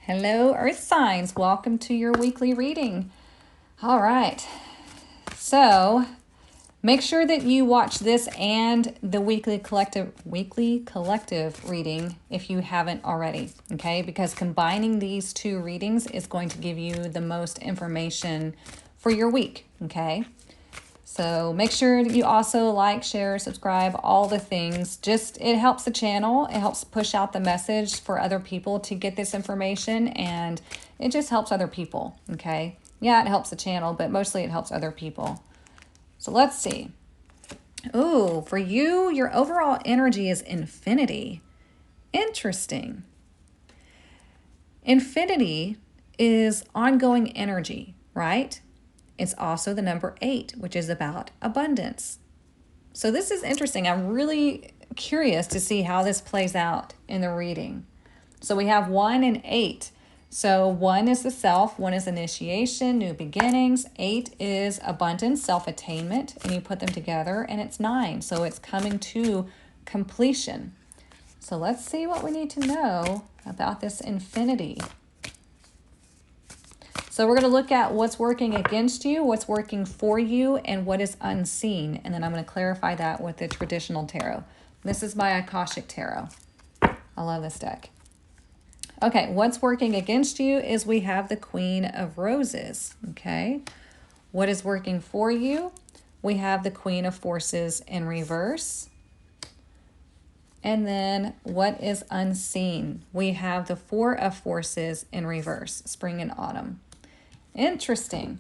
Hello, Earth signs. Welcome to your weekly reading. All right. So make sure that you watch this and the weekly collective reading if you haven't already. Okay, because combining these two readings is going to give you the most information for your week. Okay. So make sure that you also like, share, subscribe, all the things. Just, it helps the channel. It helps push out the message for other people to get this information, and it just helps other people, okay? Yeah, it helps the channel, but mostly it helps other people. So let's see. Ooh, for you, your overall energy is infinity. Interesting. Infinity is ongoing energy, right? It's also the number 8, which is about abundance. So this is interesting. I'm really curious to see how this plays out in the reading. So we have 1 and 8. So 1 is the self, 1 is initiation, new beginnings. 8 is abundance, self-attainment, and you put them together and it's 9. So it's coming to completion. So let's see what we need to know about this infinity. So we're going to look at what's working against you, what's working for you, and what is unseen. And then I'm going to clarify that with the traditional tarot. This is my Akashic Tarot. I love this deck. Okay, what's working against you is we have the Queen of Roses. Okay, what is working for you? We have the Queen of Forces in reverse. And then what is unseen? We have the Four of Forces in reverse, spring and autumn. Interesting.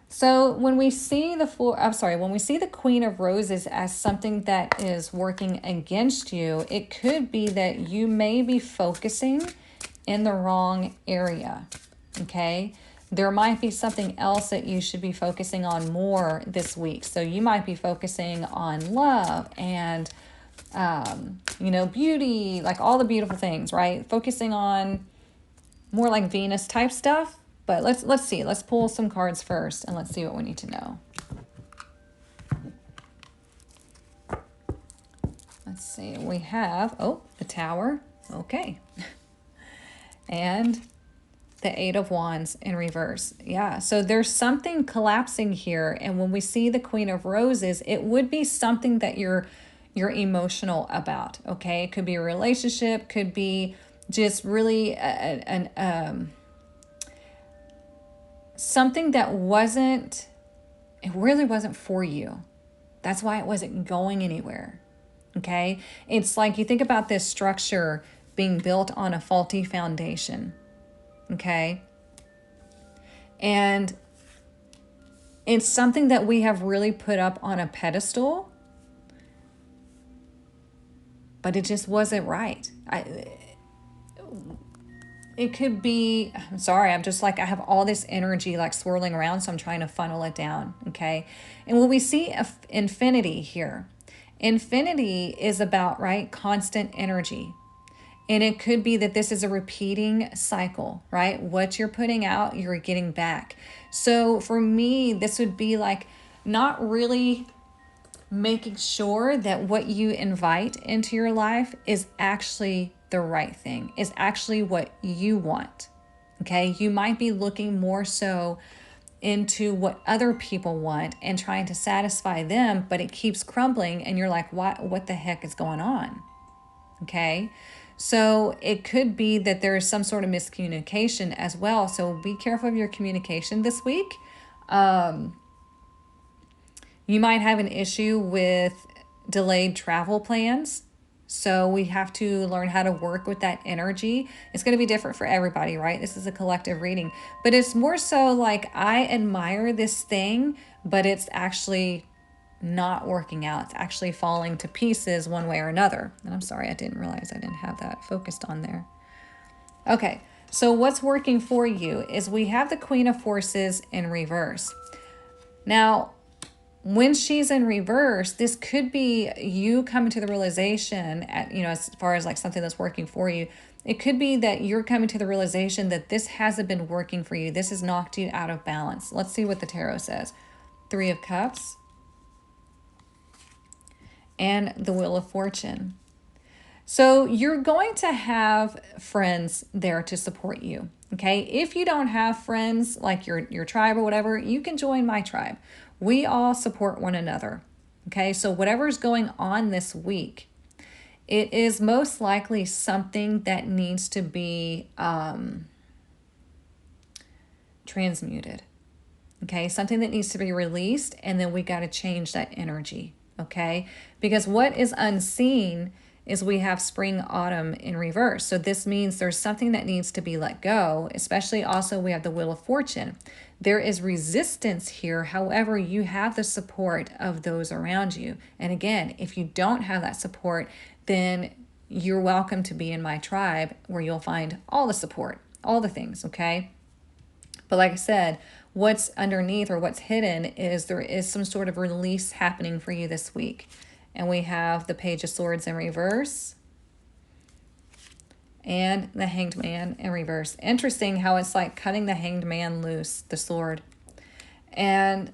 So when we see the Queen of Roses as something that is working against you, it could be that you may be focusing in the wrong area. Okay. There might be something else that you should be focusing on more this week. So you might be focusing on love and, beauty, like all the beautiful things, right? Focusing on more like Venus type stuff. But let's see. Let's pull some cards first and let's see what we need to know. Let's see. We have, the Tower. Okay. And the Eight of Wands in reverse. Yeah, so there's something collapsing here. And when we see the Queen of Roses, it would be something that you're emotional about, okay? It could be a relationship, could be just really something that it really wasn't for you. That's why it wasn't going anywhere. Okay. It's like you think about this structure being built on a faulty foundation. Okay. And it's something that we have really put up on a pedestal, but it just wasn't right. It could be, I'm sorry, I'm just like, I have all this energy like swirling around, so I'm trying to funnel it down, okay? And when we see infinity here, infinity is about, right, constant energy. And it could be that this is a repeating cycle, right? What you're putting out, you're getting back. So for me, this would be like not really making sure that what you invite into your life is actually the right thing, is actually what you want. Okay, you might be looking more so into what other people want and trying to satisfy them, but it keeps crumbling and you're like, what the heck is going on? Okay, so it could be that there is some sort of miscommunication as well. So be careful of your communication this week. You might have an issue with delayed travel plans. So we have to learn how to work with that energy. It's going to be different for everybody, right? This is a collective reading. But it's more so like, I admire this thing, but it's actually not working out. It's actually falling to pieces one way or another. And I'm sorry, I didn't realize I didn't have that focused on there. Okay, so what's working for you is we have the Queen of Forces in reverse. Now, when she's in reverse, this could be you coming to the realization as far as like something that's working for you. It could be that you're coming to the realization that this hasn't been working for you. This has knocked you out of balance. Let's see what the tarot says. 3 of Cups and the Wheel of Fortune. So you're going to have friends there to support you. Okay. If you don't have friends like your tribe or whatever, you can join my tribe. We all support one another. Okay. So whatever's going on this week, it is most likely something that needs to be transmuted. Okay. Something that needs to be released. And then we got to change that energy. Okay. Because what is unseen is we have spring, autumn in reverse. So this means there's something that needs to be let go, especially also we have the Wheel of Fortune. There is resistance here. However, you have the support of those around you. And again, if you don't have that support, then you're welcome to be in my tribe where you'll find all the support, all the things, okay? But like I said, what's underneath or what's hidden is there is some sort of release happening for you this week. And we have the Page of Swords in reverse and the Hanged Man in reverse. Interesting how it's like cutting the Hanged Man loose, the sword. And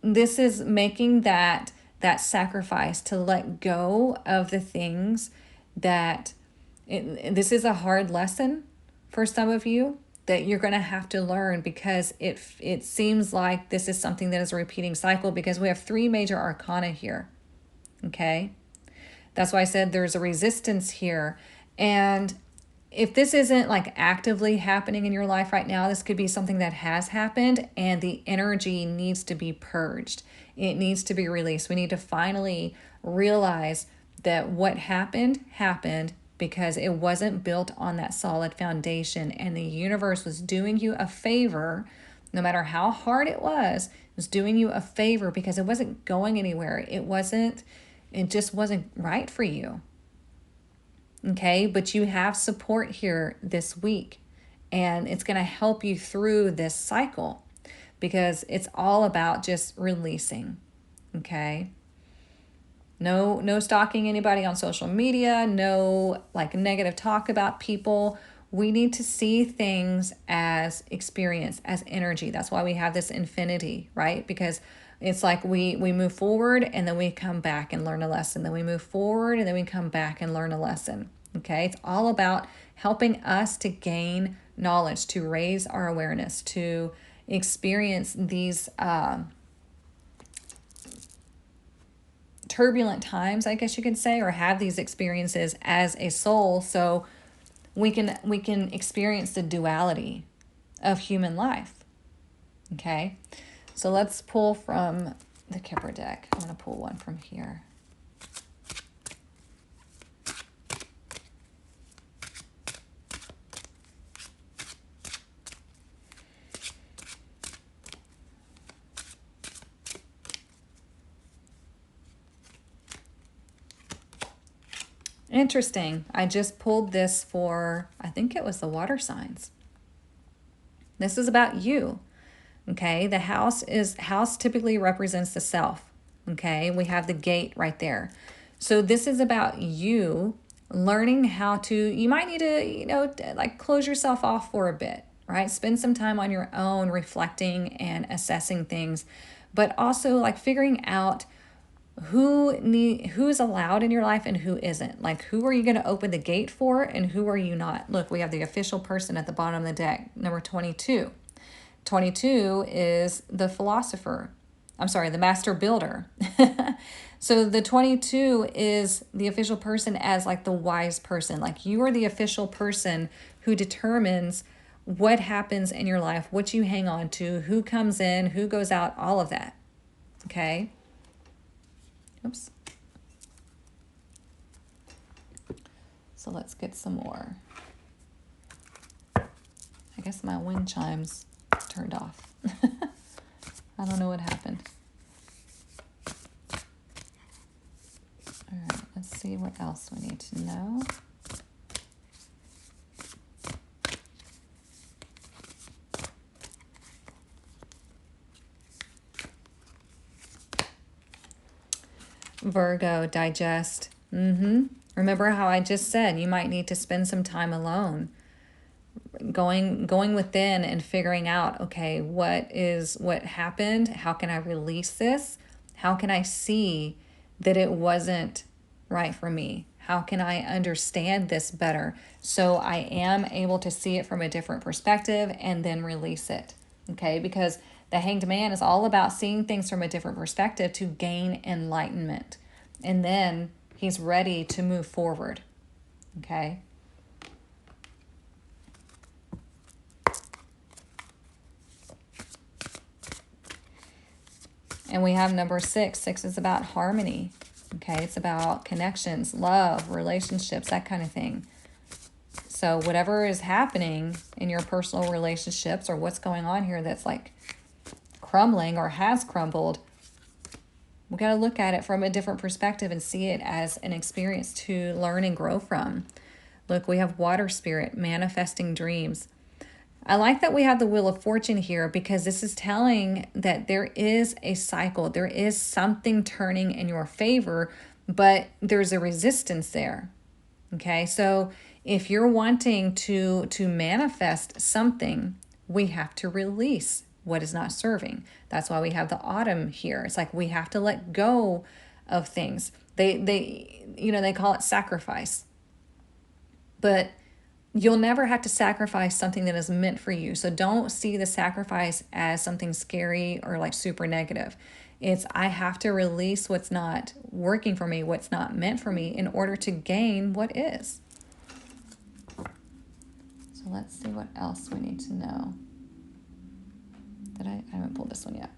this is making that sacrifice to let go of the things that, this is a hard lesson for some of you that you're going to have to learn, because it seems like this is something that is a repeating cycle, because we have 3 major arcana here. Okay, that's why I said there's a resistance here. And if this isn't like actively happening in your life right now, this could be something that has happened and the energy needs to be purged. It needs to be released. We need to finally realize that what happened because it wasn't built on that solid foundation, and the universe was doing you a favor. No matter how hard it was doing you a favor, because it wasn't going anywhere. It just wasn't right for you. Okay, but you have support here this week, and it's going to help you through this cycle, because it's all about just releasing. Okay, no stalking anybody on social media, no like negative talk about people. We need to see things as experience, as energy. That's why we have this infinity, right? Because it's like we move forward and then we come back and learn a lesson. Then we move forward and then we come back and learn a lesson. Okay? It's all about helping us to gain knowledge, to raise our awareness, to experience these turbulent times, I guess you could say, or have these experiences as a soul, so we can experience the duality of human life. Okay, so let's pull from the Kipper deck. I'm going to pull one from here. Interesting. I just pulled this for, I think it was the water signs. This is about you. Okay, the house typically represents the self. Okay, we have the gate right there. So this is about you learning how to, you might need to, like close yourself off for a bit, right? Spend some time on your own reflecting and assessing things, but also like figuring out who's allowed in your life and who isn't. Like, who are you going to open the gate for and who are you not? Look, we have the official person at the bottom of the deck, number 22. 22 is the philosopher. I'm sorry, the master builder. So the 22 is the official person as like the wise person. Like, you are the official person who determines what happens in your life, what you hang on to, who comes in, who goes out, all of that. Okay? Oops. So let's get some more. I guess my wind chimes turned off. I don't know what happened. All right, let's see what else we need to know. Virgo, digest. Remember how I just said you might need to spend some time alone, going within and figuring out, okay, what happened? How can I release this? How can I see that it wasn't right for me? How can I understand this better so I am able to see it from a different perspective and then release it? Okay, because the Hanged Man is all about seeing things from a different perspective to gain enlightenment. And then he's ready to move forward. Okay. And we have number 6. 6 is about harmony. Okay, it's about connections, love, relationships, that kind of thing. So whatever is happening in your personal relationships or what's going on here that's like crumbling or has crumbled, we got to look at it from a different perspective and see it as an experience to learn and grow from. Look, we have water spirit, manifesting dreams. I like that we have the Wheel of Fortune here because this is telling that there is a cycle. There is something turning in your favor, but there's a resistance there. Okay, so if you're wanting to manifest something, we have to release what is not serving. That's why we have the autumn here. It's like we have to let go of things. They call it sacrifice. But you'll never have to sacrifice something that is meant for you. So don't see the sacrifice as something scary or like super negative. It's I have to release what's not working for me, what's not meant for me in order to gain what is. So let's see what else we need to know. I haven't pulled this one yet.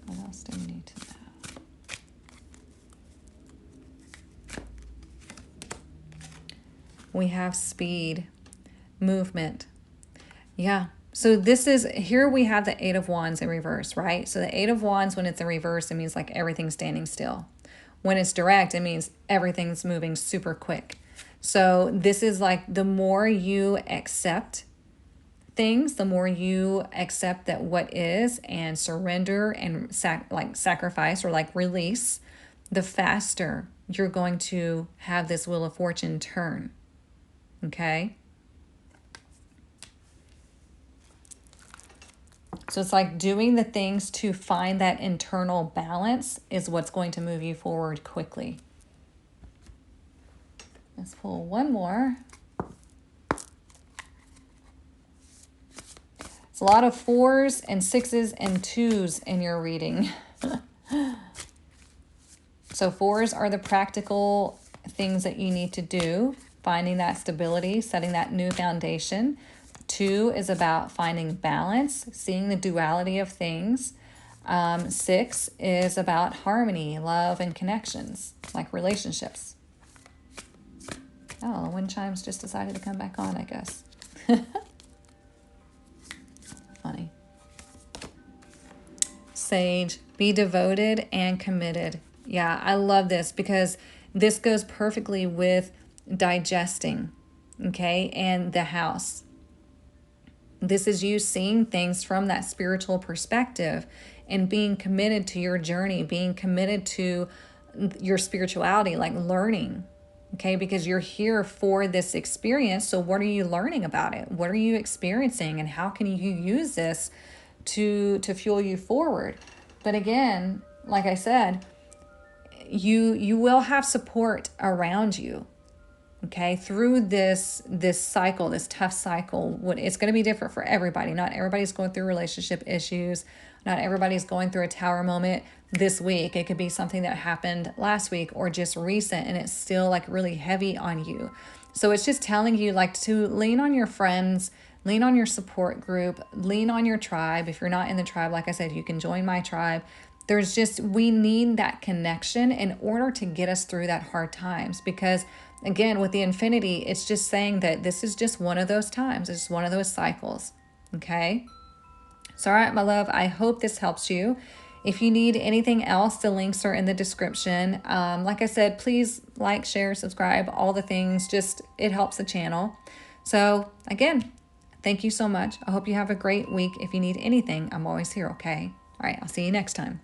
What else do we need to know? We have speed, movement. Yeah. So this is, here we have the 8 of Wands in reverse, right? So the 8 of Wands, when it's in reverse, it means like everything's standing still. When it's direct, it means everything's moving super quick. So this is like the more you accept things, the more you accept that what is and surrender and sacrifice or like release, the faster you're going to have this Wheel of Fortune turn. Okay? So it's like doing the things to find that internal balance is what's going to move you forward quickly. Let's pull one more. It's a lot of 4s and 6s and 2s in your reading. So 4s are the practical things that you need to do, finding that stability, setting that new foundation. 2 is about finding balance, seeing the duality of things. 6 is about harmony, love, and connections, like relationships. Oh, the wind chimes just decided to come back on, I guess. Funny. Sage, be devoted and committed. Yeah, I love this because this goes perfectly with digesting, okay, and the house. This is you seeing things from that spiritual perspective and being committed to your journey, being committed to your spirituality, like learning, okay? Because you're here for this experience. So what are you learning about it? What are you experiencing? And how can you use this to fuel you forward? But again, like I said, you will have support around you. Okay, through this cycle, this tough cycle, it's going to be different for everybody. Not everybody's going through relationship issues. Not everybody's going through a tower moment this week. It could be something that happened last week or just recent, and it's still like really heavy on you. So it's just telling you like to lean on your friends, lean on your support group, lean on your tribe. If you're not in the tribe, like I said, you can join my tribe. We need that connection in order to get us through that hard times, because again, with the infinity, it's just saying that this is just one of those times. It's just one of those cycles. Okay? So, all right, my love, I hope this helps you. If you need anything else, the links are in the description. Like I said, please like, share, subscribe, all the things. Just, it helps the channel. So, again, thank you so much. I hope you have a great week. If you need anything, I'm always here, okay? All right, I'll see you next time.